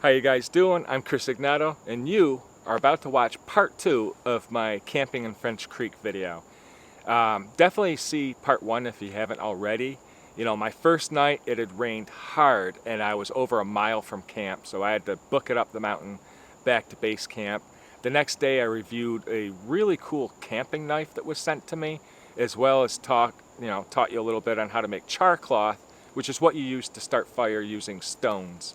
How you guys doing? I'm Chris Egnoto, and you are about to watch part 2 of my camping in French Creek video. Definitely see part 1 if you haven't already. You know, my first night it had rained hard and I was over a mile from camp, so I had to book it up the mountain back to base camp. The next day I reviewed a really cool camping knife that was sent to me, as well as taught you a little bit on how to make char cloth, which is what you use to start fire using stones.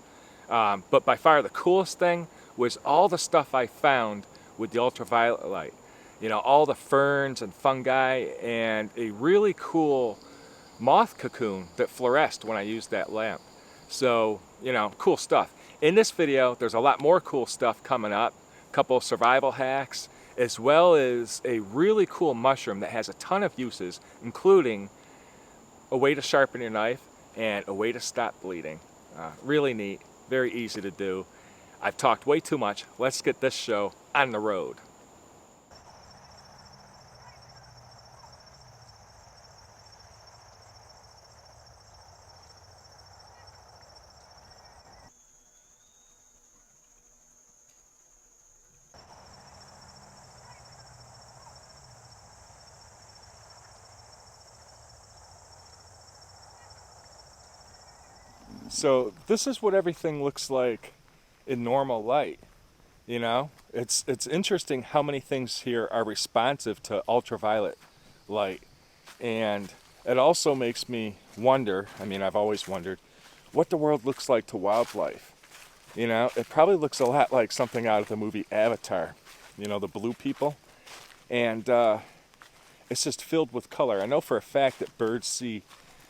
But by far the coolest thing was all the stuff I found with the ultraviolet light. You know, all the ferns and fungi and a really cool moth cocoon that fluoresced when I used that lamp. So, you know, cool stuff. In this video, there's a lot more cool stuff coming up. A couple of survival hacks, as well as a really cool mushroom that has a ton of uses, including a way to sharpen your knife and a way to stop bleeding. Really neat. Very easy to do. I've talked way too much. Let's get this show on the road. So this is what everything looks like in normal light. You know, it's interesting how many things here are responsive to ultraviolet light. And it also makes me wonder, I mean, I've always wondered, what the world looks like to wildlife. You know, it probably looks a lot like something out of the movie Avatar, you know, the blue people. And it's just filled with color. I know for a fact that birds see,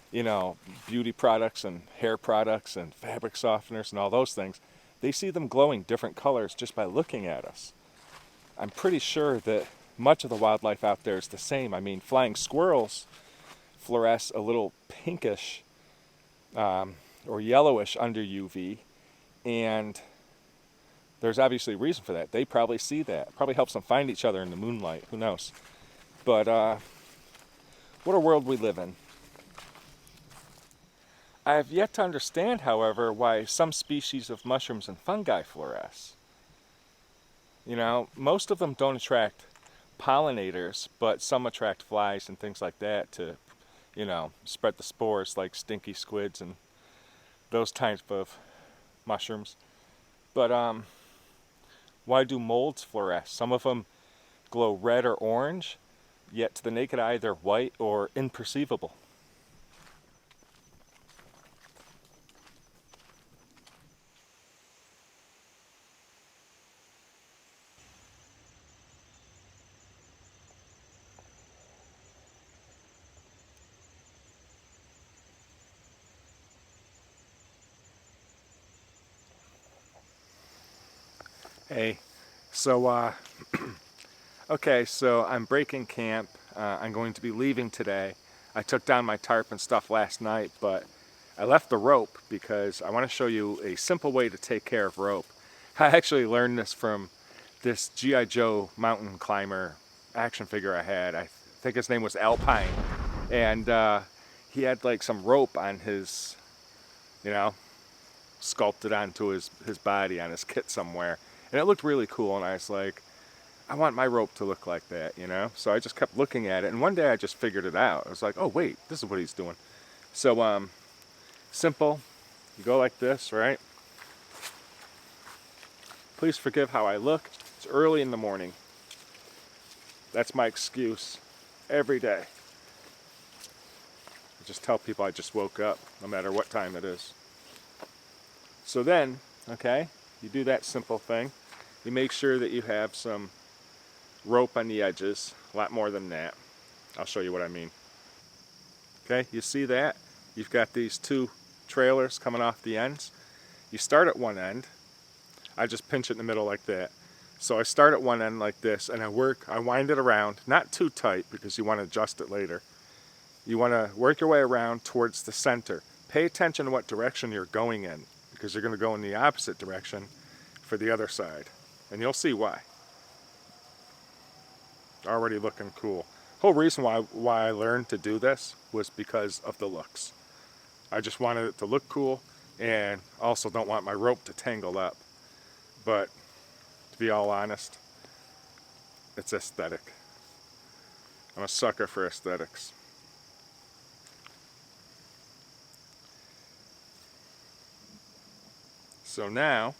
you know, beauty products and hair products and fabric softeners and all those things. They see them glowing different colors just by looking at us. I'm pretty sure that much of the wildlife out there is the same. I mean, flying squirrels fluoresce a little pinkish or yellowish under UV, and there's obviously a reason for that. They probably see that. It probably helps them find each other in the moonlight. Who knows? But what a world we live in. I have yet to understand, however, why some species of mushrooms and fungi fluoresce. You know, most of them don't attract pollinators, but some attract flies and things like that to, you know, spread the spores, like stinky squids and those types of mushrooms. But why do molds fluoresce? Some of them glow red or orange, yet to the naked eye they're white or imperceivable. Hey, so okay, so I'm breaking camp. I'm going to be leaving today. I took down my tarp and stuff last night, but I left the rope because I want to show you a simple way to take care of rope. I actually learned this from this G.I. Joe mountain climber action figure I had. I think his name was Alpine, and he had like some rope on his, you know, sculpted onto his body on his kit somewhere. And it looked really cool, and I was like, I want my rope to look like that, you know? So I just kept looking at it, and one day I just figured it out. I was like, oh wait, this is what he's doing. So simple, you go like this, right? Please forgive how I look. It's early in the morning. That's my excuse every day. I just tell people I just woke up, no matter what time it is. So then, okay, you do that simple thing. You make sure that you have some rope on the edges, a lot more than that. I'll show you what I mean. Okay, you see that? You've got these two trailers coming off the ends. You start at one end. I just pinch it in the middle like that. So I start at one end like this, and I wind it around, not too tight because you want to adjust it later. You want to work your way around towards the center. Pay attention to what direction you're going in, because you're going to go in the opposite direction for the other side. And you'll see why. Already looking cool. Whole reason why I learned to do this was because of the looks. I just wanted it to look cool, and also don't want my rope to tangle up. but to be all honest, it's aesthetic. I'm a sucker for aesthetics. So now,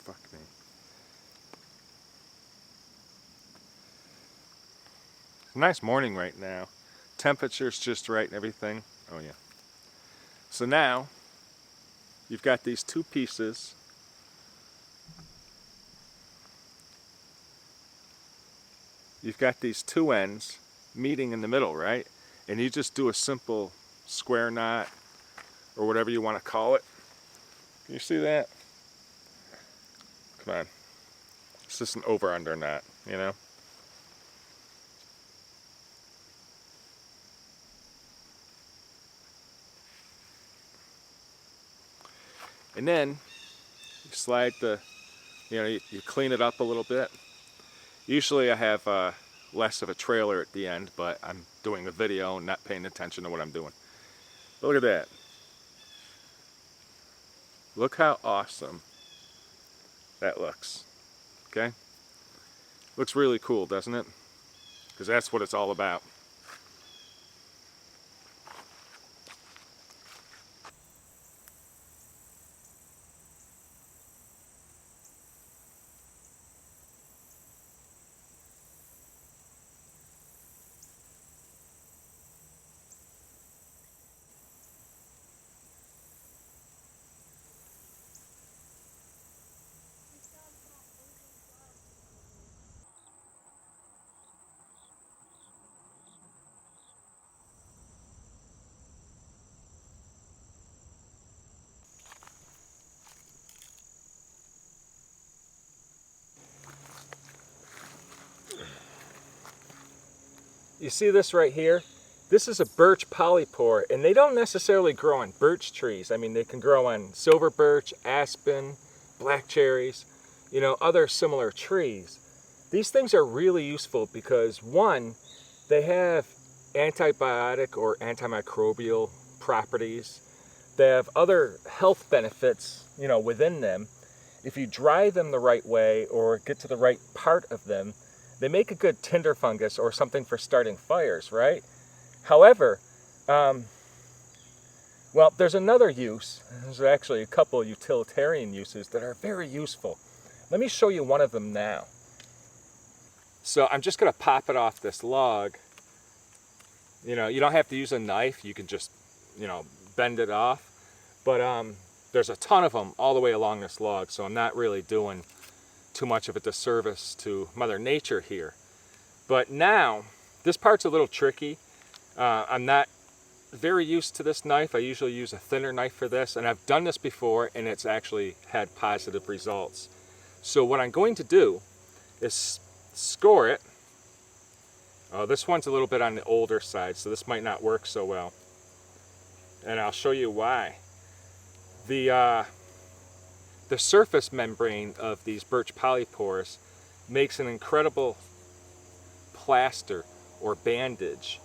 fuck me. It's a nice morning right now. Temperature's just right and everything. Oh yeah. So now, you've got these two pieces. You've got these two ends meeting in the middle, right? And you just do a simple square knot, or whatever you want to call it. Can you see that? Come on. It's just an over-under knot, you know? And then you slide the, you clean it up a little bit. Usually I have less of a trailer at the end, but I'm doing a video and not paying attention to what I'm doing. But look at that. Look how awesome that looks. Okay? Looks really cool, doesn't it? Because that's what it's all about. You see this right here? This is a birch polypore, and they don't necessarily grow on birch trees. I mean, they can grow on silver birch, aspen, black cherries, other similar trees. These things are really useful because, one, they have antibiotic or antimicrobial properties. They have other health benefits, within them. If you dry them the right way or get to the right part of them, they make a good tinder fungus or something for starting fires, right? However, well, there's another use. There's actually a couple of utilitarian uses that are very useful. Let me show you one of them now. So I'm just going to pop it off this log. You don't have to use a knife. You can just, bend it off. But there's a ton of them all the way along this log, so I'm not really doing too much of a disservice to Mother Nature here. But now, this part's a little tricky. I'm not very used to this knife. I usually use a thinner knife for this, and I've done this before and it's actually had positive results. So what I'm going to do is score it. Oh, this one's a little bit on the older side, so this might not work so well. And I'll show you why. The surface membrane of these birch polypores makes an incredible plaster or bandage.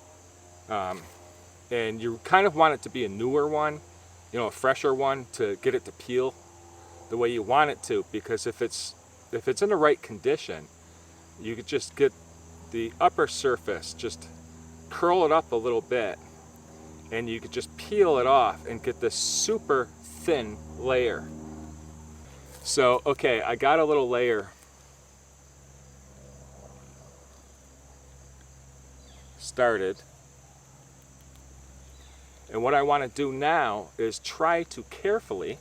And you kind of want it to be a newer one, a fresher one, to get it to peel the way you want it to, because if it's in the right condition, you could just get the upper surface, just curl it up a little bit, and you could just peel it off and get this super thin layer. So, okay, I got a little layer started. And what I want to do now is try to carefully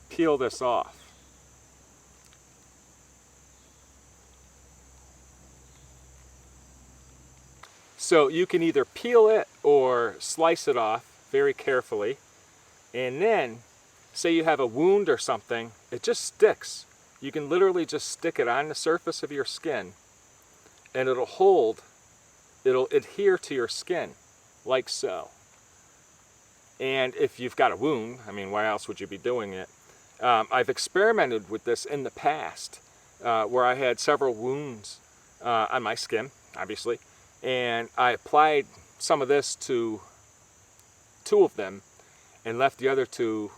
peel this off. So you can either peel it or slice it off very carefully, and then say you have a wound or something, it just sticks. You can literally just stick it on the surface of your skin and it'll adhere to your skin like so. And if you've got a wound, I mean, why else would you be doing it? I've experimented with this in the past where I had several wounds on my skin, obviously, and I applied some of this to two of them, and left the other two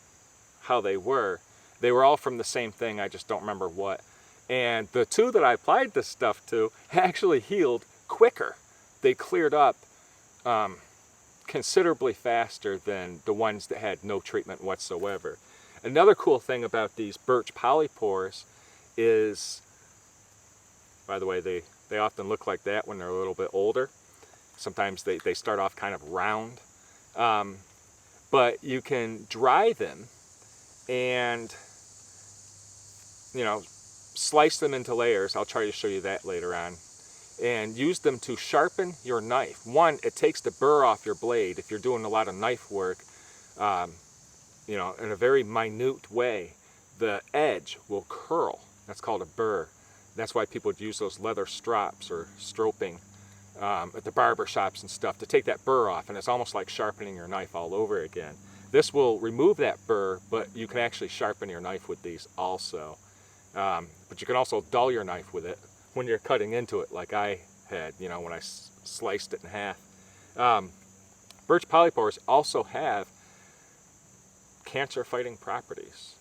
how they were. They were all from the same thing, I just don't remember what. And the two that I applied this stuff to actually healed quicker. They cleared up considerably faster than the ones that had no treatment whatsoever. Another cool thing about these Birch Polypores is, by the way, they often look like that when they're a little bit older. Sometimes they start off kind of round. But you can dry them and, you know, slice them into layers. I'll try to show you that later on. And use them to sharpen your knife. One, it takes the burr off your blade. If you're doing a lot of knife work, you know, in a very minute way, the edge will curl. That's called a burr. That's why people would use those leather strops or stroping at the barber shops and stuff to take that burr off, and it's almost like sharpening your knife all over again. This will remove that burr, but you can actually sharpen your knife with these also. But you can also dull your knife with it when you're cutting into it, like I had, you know, when I sliced it in half. Birch Polypores also have cancer-fighting properties.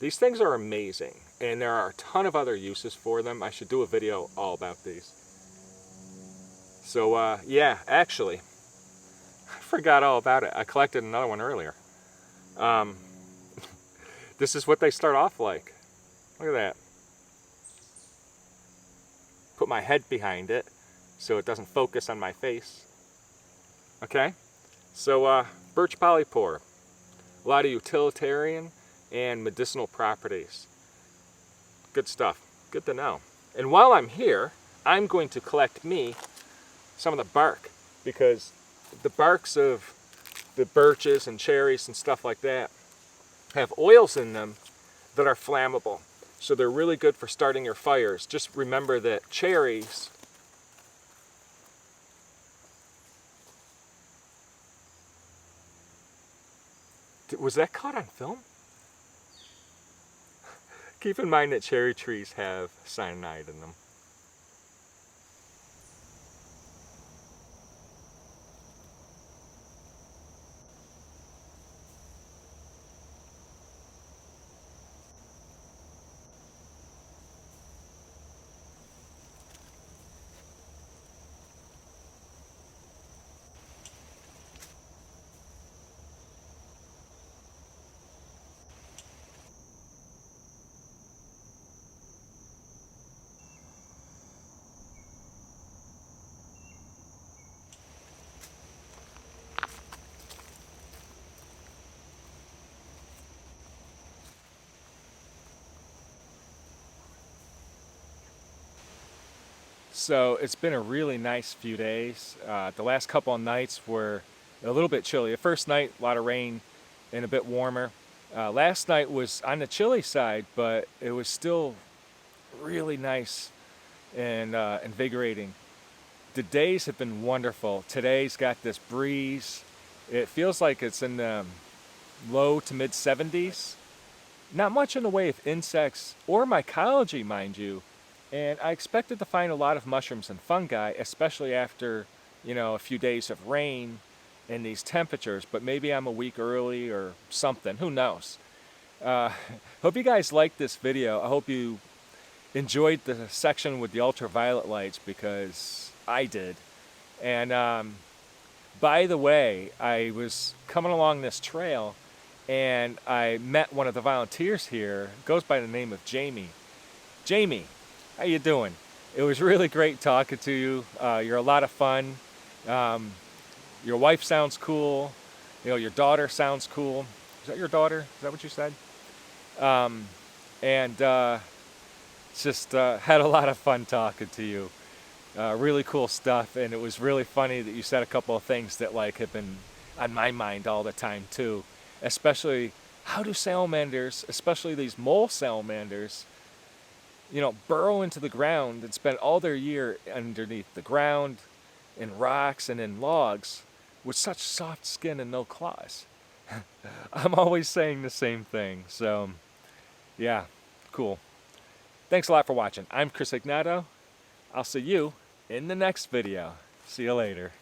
These things are amazing, and there are a ton of other uses for them. I should do a video all about these. So, yeah, actually, I forgot all about it. I collected another one earlier. This is what they start off like. Look at that. Put my head behind it so it doesn't focus on my face. Okay? So, Birch Polypore. A lot of utilitarian and medicinal properties. Good stuff. Good to know. And while I'm here, I'm going to collect me some of the bark, because the barks of the birches and cherries and stuff like that have oils in them that are flammable. So they're really good for starting your fires. Just remember that cherries was that caught on film? Keep in mind that cherry trees have cyanide in them. So it's been a really nice few days. The last couple of nights were a little bit chilly. The first night, a lot of rain and a bit warmer. Last night was on the chilly side, but it was still really nice and invigorating. The days have been wonderful. Today's got this breeze. It feels like it's in the low to mid 70s. Not much in the way of insects or mycology, mind you. And I expected to find a lot of mushrooms and fungi, especially after, you know, a few days of rain and these temperatures, but maybe I'm a week early or something, who knows. Hope you guys liked this video. I hope you enjoyed the section with the ultraviolet lights, because I did. And by the way, I was coming along this trail and I met one of the volunteers here, goes by the name of Jamie. Jamie, how you doing? It was really great talking to you. You're a lot of fun. Your wife sounds cool. You know, your daughter sounds cool. Is that your daughter? Is that what you said? Just had a lot of fun talking to you. Really cool stuff, and it was really funny that you said a couple of things that like have been on my mind all the time too. Especially, how do salamanders, especially these mole salamanders, you know, burrow into the ground and spend all their year underneath the ground, in rocks and in logs, with such soft skin and no claws? I'm always saying the same thing. So, yeah, cool. Thanks a lot for watching. I'm Chris Egnoto. I'll see you in the next video. See you later.